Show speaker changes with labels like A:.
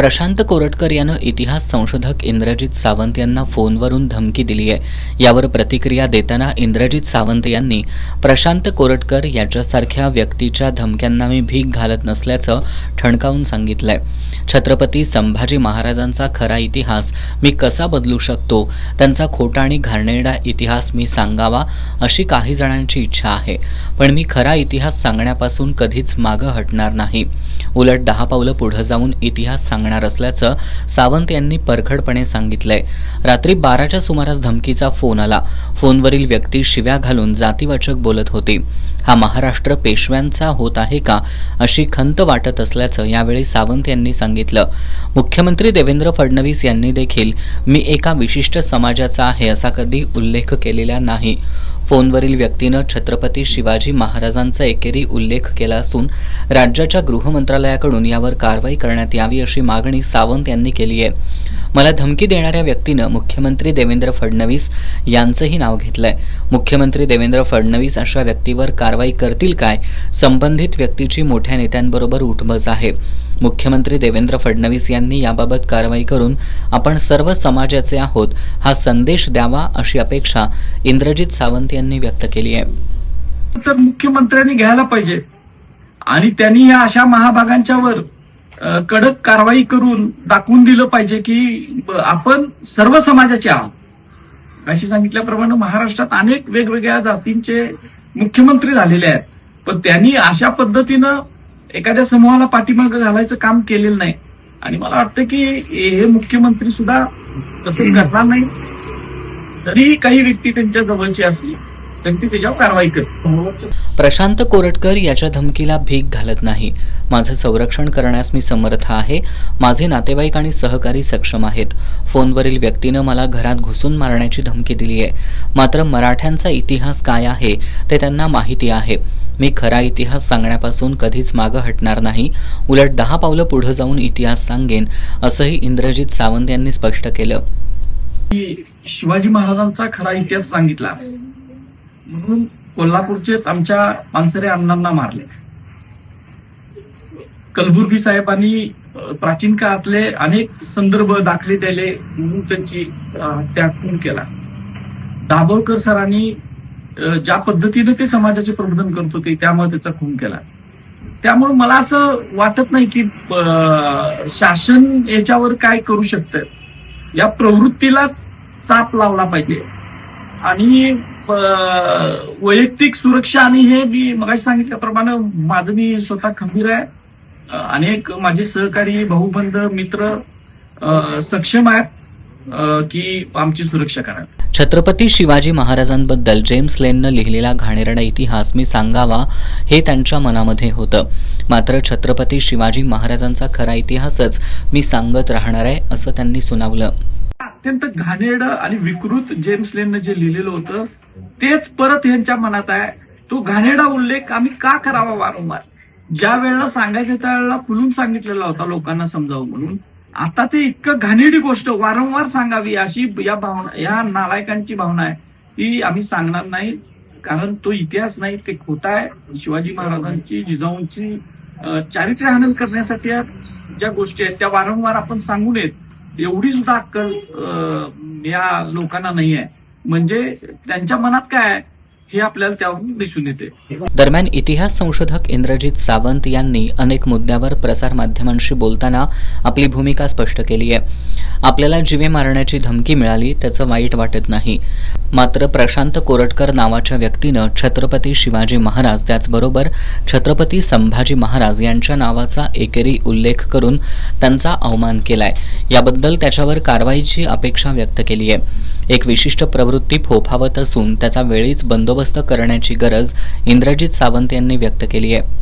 A: प्रशांत कोरटकर यानं इतिहास संशोधक इंद्रजित सावंत यांना फोनवरून धमकी दिली आहे। यावर प्रतिक्रिया देताना इंद्रजित सावंत यांनी प्रशांत कोरटकर याच्यासारख्या व्यक्तीच्या धमक्यांना मी भीक घालत नसल्याचं ठणकावून सांगितलंय। छत्रपती संभाजी महाराजांचा खरा इतिहास मी कसा बदलू शकतो, त्यांचा खोटा आणि घाणेरडा इतिहास मी सांगावा अशी काही जणांची इच्छा आहे, पण मी खरा इतिहास सांगण्यापासून कधीच मागं हटणार नाही। उलट 10 पावलं पुढे जाऊन इतिहास सांगणार असल्याचं सावंत यांनी परखडपणे सांगितलंय। रात्री 12च्या सुमारास धमकीचा फोन आला। फोनवरील व्यक्ती शिव्या घालून जातीवाचक बोलत होती। हा महाराष्ट्र पेशव्यांचा होत आहे का अशी खंत वाटत असल्याचं यावेळी सावंत यांनी सांगितलं। मुख्यमंत्री देवेंद्र फडणवीस यांनी देखील मी एका विशिष्ट समाजाचा आहे असा कधी उल्लेख केलेला नाही। फोनवरील व्यक्तीनं छत्रपती शिवाजी महाराजांचा एकेरी उल्लेख केला असून राज्याच्या गृहमंत्रालयाकडून यावर कारवाई करण्यात यावी अशी मागणी सावंत यांनी केली आहे। मला धमकी देणाऱ्या व्यक्तीनं मुख्यमंत्री देवेंद्र फडणवीस यांचंही नाव घेतलंय। मुख्यमंत्री देवेंद्र फडणवीस अशा व्यक्तीवर कारवाई करतील काय? संबंधित व्यक्तीची मोठ्या नेत्यांबरोबर उठबस आहे। मुख्यमंत्री देवेंद्र फडणवीस यांनी याबाबत कारवाई करून आपण सर्व समाजाचे आहोत हा संदेश द्यावा अशी अपेक्षा इंद्रजित सावंत यांनी व्यक्त केली आहे।
B: तर मुख्यमंत्र्यांनी घ्यायला पाहिजे आणि त्यांनी या अशा महाभागांच्यावर कडक कारवाई करून दाखवून दिलं पाहिजे की आपण सर्व समाजाचे आहोत। अशी सांगितल्याप्रमाणे महाराष्ट्रात अनेक वेगवेगळ्या जातींचे मुख्यमंत्री झालेले आहेत, पण त्यांनी अशा पद्धतीनं एखाद्या समूहाला पाठीमागं घालायचं काम केलेलं नाही आणि मला वाटतं की हे मुख्यमंत्री सुद्धा तसं करणार नाही। जरी काही व्यक्ती त्यांच्या जवळची असली तरी ती त्याच्यावर कारवाई करते।
A: प्रशांत कोरटकर याच्या धमकीला भीक घालत नाही। माझं संरक्षण करण्यास मी समर्थ आहे। माझे नातेवाईक आणि सहकारी सक्षम आहेत। फोनवरील व्यक्तीनं मला घरात घुसून मारण्याची धमकी दिली आहे, मात्र मराठ्यांचा इतिहास काय आहे ते त्यांना माहिती आहे। मी खरा इतिहास सांगण्यापासून कधीच मागं हटणार नाही, उलट 10 पावलं पुढे जाऊन इतिहास सांगेन असंही इंद्रजित सावंत यांनी स्पष्ट केलं।
B: शिवाजी महाराजांचा खरा इतिहास सांगितला म्हणून कोल्हापूरचेच आमच्या मानसरे अण्णांना मारले। कलबुर्गी साहेबांनी प्राचीन काळातले अनेक संदर्भ दाखले दिले म्हणून त्यांची हत्या खून केला। दाभोळकर सरांनी ज्या पद्धतीने ते समाजाचे प्रबोधन करत होते त्यामुळे त्याचा खून केला। त्यामुळे मला असं वाटत नाही की शासन याच्यावर काय करू शकतं, या प्रवृत्तीलाच चाप लावला पाहिजे आणि वैयक्तिक सुरक्षा आणि हे मी मगाशी सांगितल्याप्रमाणे माझं मी स्वतः खंबीर आहे। अनेक माझे सहकारी भाऊबंध मित्र सक्षम आहेत की आमची सुरक्षा करा।
A: छत्रपती शिवाजी महाराजांबद्दल जेम्स लेननं लिहिलेला घाणेरडा इतिहास मी सांगावा हे त्यांच्या मनामध्ये होतं, मात्र छत्रपती शिवाजी महाराजांचा खरा इतिहासच मी सांगत राहणार आहे असं त्यांनी सुनावलं।
B: अत्यंत घाणेरडं आणि विकृत जेम्स लेननं जे लिहिलेलं होतं तेच परत यांच्या मनात आहे। तो घाणेरडा उल्लेख आम्ही का करावा वारंवार? ज्या वेळेला सांगायचं त्यावेळेला खुलून सांगितलेला होता लोकांना समजावं म्हणून, आता ते इतकं घाणेरडी गोष्ट वारंवार सांगावी अशी या भावना, या नालायकांची भावना आहे ती आम्ही सांगणार नाही, कारण तो इतिहास नाही, ते खोटा आहे। शिवाजी महाराजांची जिजाऊंची चारित्र्यहनन करण्यासाठी ज्या गोष्टी आहेत त्या वारंवार आपण सांगू नयेत एवढी सुद्धा अक्कल या लोकांना नाही आहे। म्हणजे त्यांच्या मनात काय आहे हे आपल्याला त्यावरून दिसून येते।
A: दरम्यान इतिहास संशोधक इंद्रजित सावंत यांनी अनेक मुद्द्यावर प्रसार माध्यमांशी बोलताना आपली भूमिका स्पष्ट केली आहे। आपल्याला जीवे मारण्याची धमकी मिळाली त्याचं वाईट वाटत नाही, मात्र प्रशांत कोरटकर नावाच्या व्यक्तीनं छत्रपती शिवाजी महाराज त्याचबरोबर छत्रपती संभाजी महाराज यांच्या नावाचा एकेरी उल्लेख करून त्यांचा अवमान केलाय। याबद्दल त्याच्यावर कारवाईची अपेक्षा व्यक्त केली आहे। एक विशिष्ट प्रवृत्ती फोफावत असून त्याचा वेळीच बंदोबस्त करण्याची गरज इंद्रजित सावंत यांनी व्यक्त केली आहे।